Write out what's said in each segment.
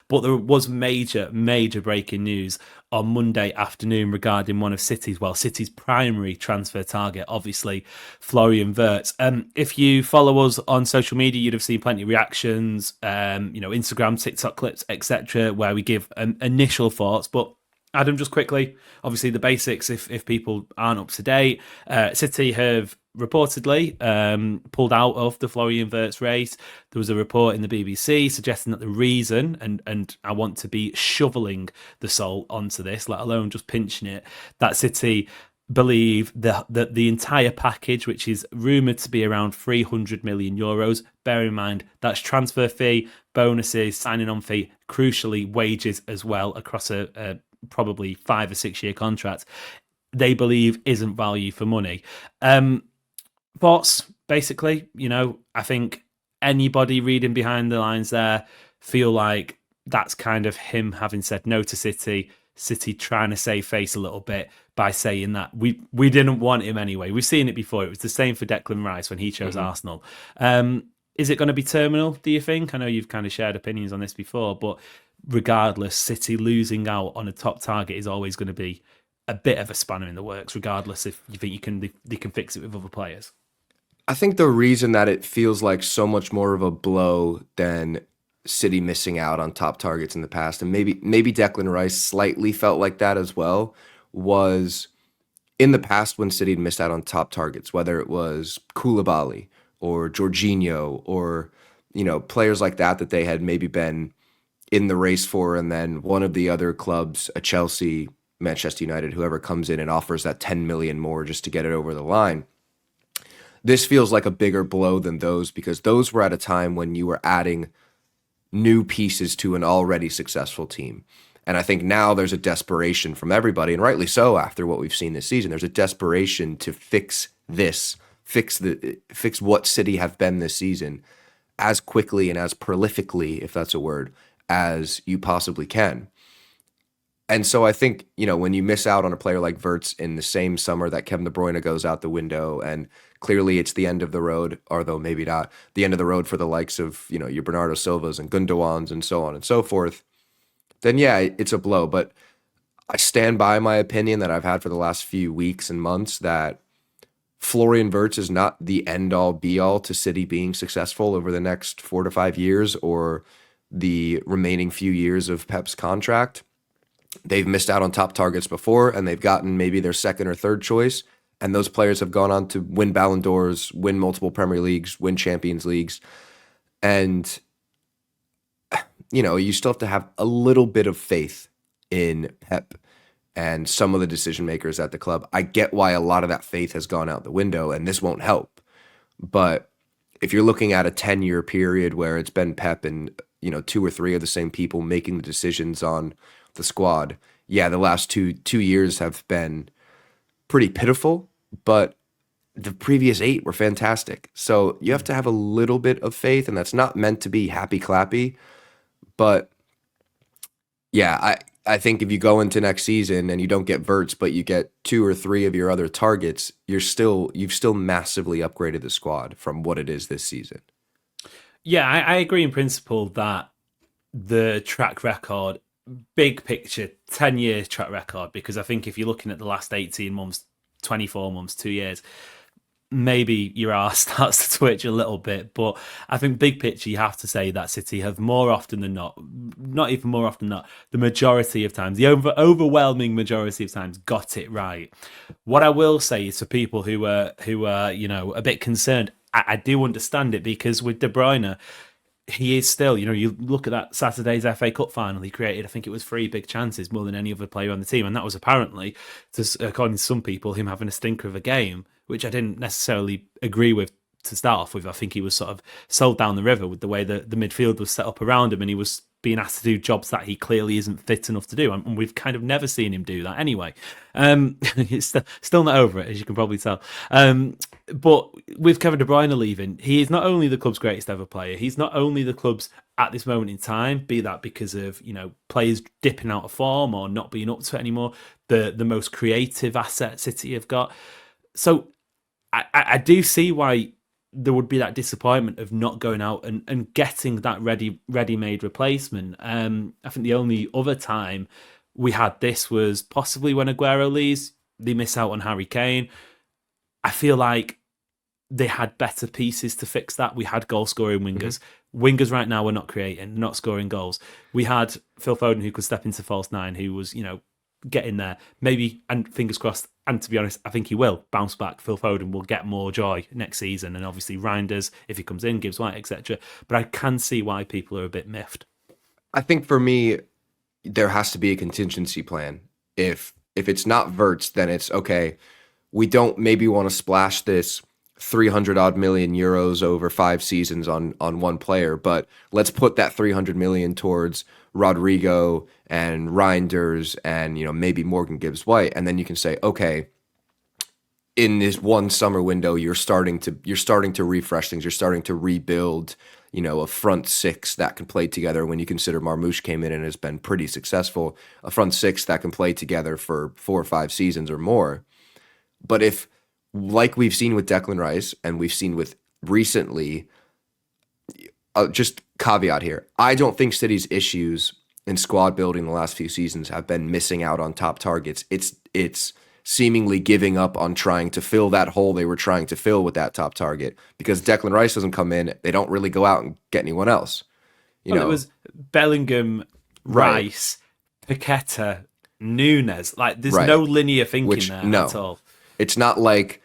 But there was major breaking news on Monday afternoon regarding one of City's primary transfer target, obviously Florian Wirtz. If you follow us on social media, you'd have seen plenty of reactions, Instagram, TikTok clips, etc., where we give initial thoughts. But Adam, just quickly, obviously the basics, if people aren't up to date, City have reportedly pulled out of the Florian Wirtz race. There was a report in the BBC suggesting that the reason, and I want to be shoveling the salt onto this, let alone just pinching it, that City believe that the entire package, which is rumoured to be around 300 million euros, bear in mind that's transfer fee, bonuses, signing on fee, crucially wages as well across a probably 5 or 6 year contract, they believe isn't value for money. Thoughts, basically, I think anybody reading behind the lines there feel like that's kind of him having said no to City trying to save face a little bit by saying that we didn't want him anyway. We've seen it before. It was the same for Declan Rice when he chose Arsenal. Is it going to be terminal, do you think? I know you've kind of shared opinions on this before, but regardless, City losing out on a top target is always going to be a bit of a spanner in the works, regardless if you think they can fix it with other players. I think the reason that it feels like so much more of a blow than City missing out on top targets in the past, and maybe Declan Rice slightly felt like that as well, was in the past when City had missed out on top targets, whether it was Koulibaly or Jorginho or players like that they had maybe been in the race for, and then one of the other clubs, a Chelsea, Manchester United, whoever comes in and offers that 10 million more just to get it over the line. This feels like a bigger blow than those, because those were at a time when you were adding new pieces to an already successful team. And I think now there's a desperation from everybody, and rightly so after what we've seen this season. There's a desperation to fix what City have been this season as quickly and as prolifically, if that's a word, as you possibly can. And so I think, when you miss out on a player like Wirtz in the same summer that Kevin De Bruyne goes out the window, and clearly it's the end of the road, although maybe not the end of the road for the likes of, your Bernardo Silvas and Gundawans and so on and so forth, then yeah, it's a blow. But I stand by my opinion that I've had for the last few weeks and months that Florian Wirtz is not the end-all be-all to City being successful over the next 4 to 5 years or the remaining few years of Pep's contract. They've missed out on top targets before, and they've gotten maybe their second or third choice, and those players have gone on to win Ballon d'Ors, win multiple Premier Leagues, win Champions Leagues, and you still have to have a little bit of faith in Pep and some of the decision makers at the club. I get why a lot of that faith has gone out the window, and this won't help. But if you're looking at a 10-year period where it's been Pep and 2 or 3 of the same people making the decisions on the squad, yeah, the last two years have been pretty pitiful, but the previous 8 were fantastic. So you have to have a little bit of faith, and that's not meant to be happy clappy. But yeah, I think if you go into next season and you don't get Wirtz, but you get 2 or 3 of your other targets, you've still massively upgraded the squad from what it is this season. Yeah, I agree in principle that the track record, big picture, 10-year track record, because I think if you're looking at the last 18 months, 24 months, 2 years, maybe your arse starts to twitch a little bit. But I think big picture, you have to say that City have more often than not even more often than not, the majority of times, the overwhelming majority of times, got it right. What I will say is for people who are a bit concerned, I do understand it, because with De Bruyne, he is still, you look at that Saturday's FA Cup final, he created, I think it was 3 big chances, more than any other player on the team. And that was apparently, according to some people, him having a stinker of a game, which I didn't necessarily agree with to start off with. I think he was sort of sold down the river with the way that the midfield was set up around him, and he was being asked to do jobs that he clearly isn't fit enough to do. And we've kind of never seen him do that anyway. It's still not over it, as you can probably tell. But with Kevin De Bruyne leaving, he is not only the club's greatest ever player, he's not only the club's, at this moment in time, be that because of, players dipping out of form or not being up to it anymore, the most creative asset City have got. So I do see why there would be that disappointment of not going out and getting that ready-made replacement. I think the only other time we had this was possibly when Aguero leaves. They miss out on Harry Kane. I feel like they had better pieces to fix that. We had goal-scoring wingers. Wingers right now are not creating, not scoring goals. We had Phil Foden who could step into false nine, who was, getting there. Maybe, and fingers crossed, and to be honest, I think he will bounce back. Phil Foden will get more joy next season, and obviously Reinders, if he comes in, Gibbs White, etc. But I can see why people are a bit miffed. I think for me, there has to be a contingency plan. If it's not Wirtz, then it's okay. We don't maybe want to splash this 300 odd million euros over 5 seasons on one player, but let's put that 300 million towards Rodrigo and Reinders and maybe Morgan Gibbs White, and then you can say, okay, in this one summer window, you're starting to refresh things, you're starting to rebuild, a front six that can play together. When you consider Marmoush came in and has been pretty successful, a front six that can play together for 4 or 5 seasons or more. But if, like we've seen with Declan Rice and we've seen with recently, just caveat here, I don't think City's issues in squad building the last few seasons have been missing out on top targets. It's seemingly giving up on trying to fill that hole they were trying to fill with that top target, because Declan Rice doesn't come in, they don't really go out and get anyone else. It was Bellingham, Rice, Paqueta, Nunes. Like, there's no linear thinking there at all. It's not like,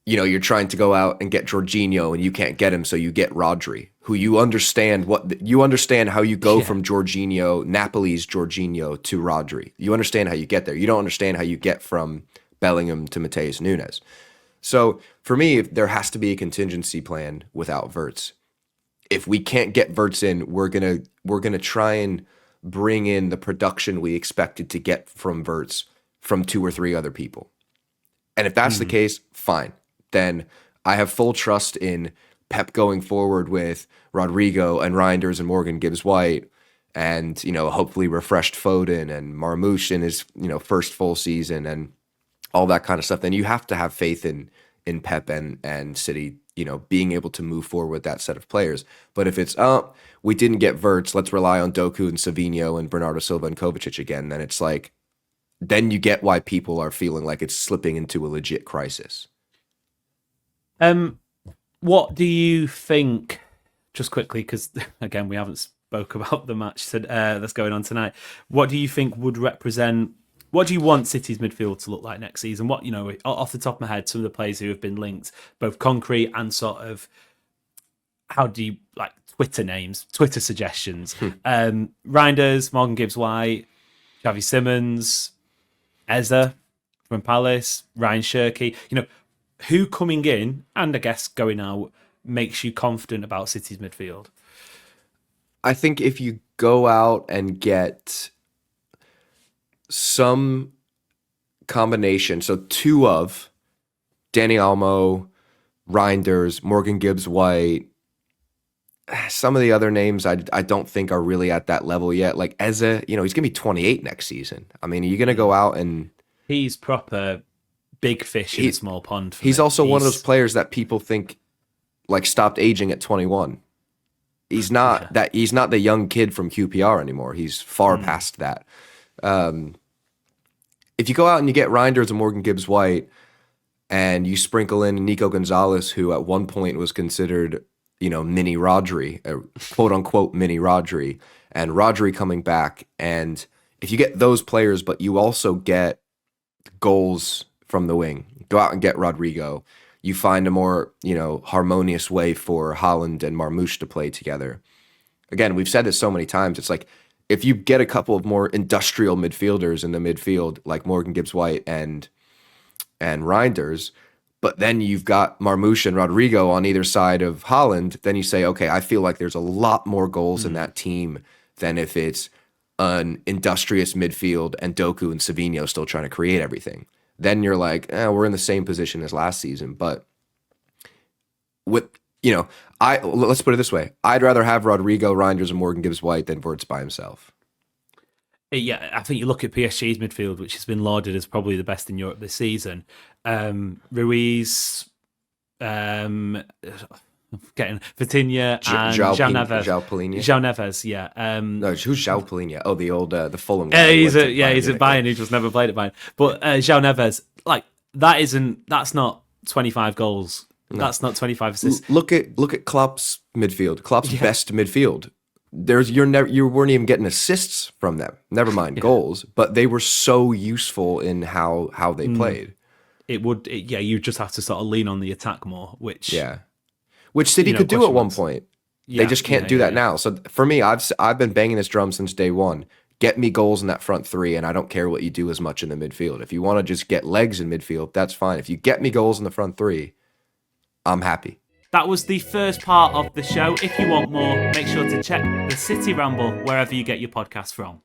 you're trying to go out and get Jorginho and you can't get him, so you get Rodri, who you understand how you go from Jorginho, Napoli's Jorginho, to Rodri. You understand how you get there. You don't understand how you get from Bellingham to Mateus Nunes. So for me, there has to be a contingency plan without Wirtz. If we can't get Wirtz in, we're gonna try and bring in the production we expected to get from Wirtz from 2 or 3 other people. And if that's the case, fine. Then I have full trust in Pep going forward with Rodrigo and Reinders and Morgan Gibbs White, and hopefully refreshed Foden and Marmoush in his first full season and all that kind of stuff. Then you have to have faith in Pep and City, being able to move forward with that set of players. But if it's we didn't get Wirtz, let's rely on Doku and Savinho and Bernardo Silva and Kovacic again, then it's like, then you get why people are feeling like it's slipping into a legit crisis. What do you think, just quickly, because again, we haven't spoke about the match that's going on tonight. What do you think would represent, what do you want City's midfield to look like next season? What, off the top of my head, some of the players who have been linked, both concrete and sort of, how do you, like, Twitter names, Twitter suggestions. Reinders, Morgan Gibbs White, Xavi Simons, Eze from Palace, Ryan Shirky. Who coming in and I guess going out makes you confident about City's midfield? I think if you go out and get some combination, so 2 of Dani Olmo, Reinders, Morgan Gibbs White, some of the other names I don't think are really at that level yet. Like Eze, he's going to be 28 next season. I mean, are you going to go out and... He's proper big fish in a small pond. He's also one of those players that people think like stopped aging at 21. He's not that. He's not the young kid from QPR anymore. He's far past that. If you go out and you get Reinders and Morgan Gibbs White, and you sprinkle in Nico Gonzalez, who at one point was considered, mini Rodri, quote unquote mini Rodri, and Rodri coming back, and if you get those players, but you also get goals from the wing, go out and get Rodrigo, you find a more, harmonious way for Haaland and Marmoush to play together. Again, we've said this so many times. It's like, if you get a couple of more industrial midfielders in the midfield, like Morgan Gibbs White and Reinders, but then you've got Marmoush and Rodrigo on either side of Haaland, then you say, okay, I feel like there's a lot more goals in that team than if it's an industrious midfield and Doku and Savinho still trying to create everything. Then you're like, we're in the same position as last season. But with, let's put it this way. I'd rather have Rodrigo, Reinders, and Morgan Gibbs White than Wirtz by himself. Yeah, I think you look at PSG's midfield, which has been lauded as probably the best in Europe this season. Ruiz, Getting Vitinha and João João Neves. João Palhinha. João Neves, yeah. No, who's João Palhinha? Oh, the old the Fulham guy. He's at Bayern. He just never played at Bayern. But João Neves, like that's not 25 goals. No. That's not 25 assists. Look at Klopp's midfield. Klopp's best midfield. You weren't even getting assists from them. Never mind goals, but they were so useful in how they played. You just have to sort of lean on the attack more, which City could do at one point. They just can't do that now. So for me, I've been banging this drum since day one. Get me goals in that front three, and I don't care what you do as much in the midfield. If you want to just get legs in midfield, that's fine. If you get me goals in the front three, I'm happy. That was the first part of the show. If you want more, make sure to check the City Ramble wherever you get your podcasts from.